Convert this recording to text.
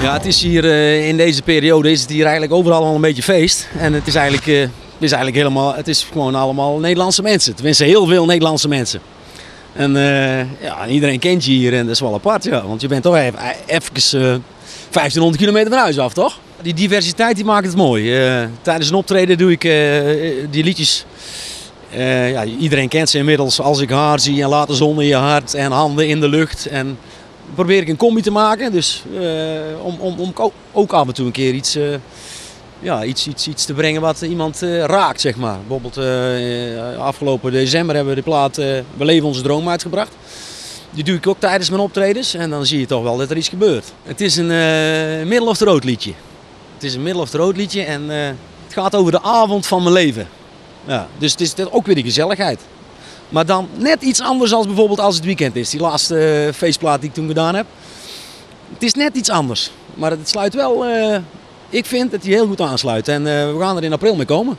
Ja, het is hier in deze periode is het hier eigenlijk overal al een beetje feest. En het is eigenlijk helemaal, het is gewoon allemaal Nederlandse mensen. Tenminste heel veel Nederlandse mensen. En ja, iedereen kent je hier en dat is wel apart, ja. Want je bent toch even 1500 kilometer van huis af, toch? Die diversiteit die maakt het mooi. Tijdens een optreden doe ik die liedjes. Ja, iedereen kent ze inmiddels. Als ik haar zie en laat de zon in je hart en handen in de lucht. En probeer ik een combi te maken. Dus om ook af en toe een keer iets, ja, iets te brengen wat iemand raakt, zeg maar. Bijvoorbeeld afgelopen december hebben we de plaat We leven onze droom uitgebracht. Die doe ik ook tijdens mijn optredens en dan zie je toch wel dat er iets gebeurt. Het is een middle of the road liedje. Het is een middle of the road liedje en het gaat over de avond van mijn leven. Ja, dus het is ook weer die gezelligheid. Maar dan net iets anders als bijvoorbeeld als het weekend is. Die laatste feestplaat die ik toen gedaan heb. Het is net iets anders. Maar het sluit wel, ik vind dat hij heel goed aansluit. En we gaan er in april mee komen.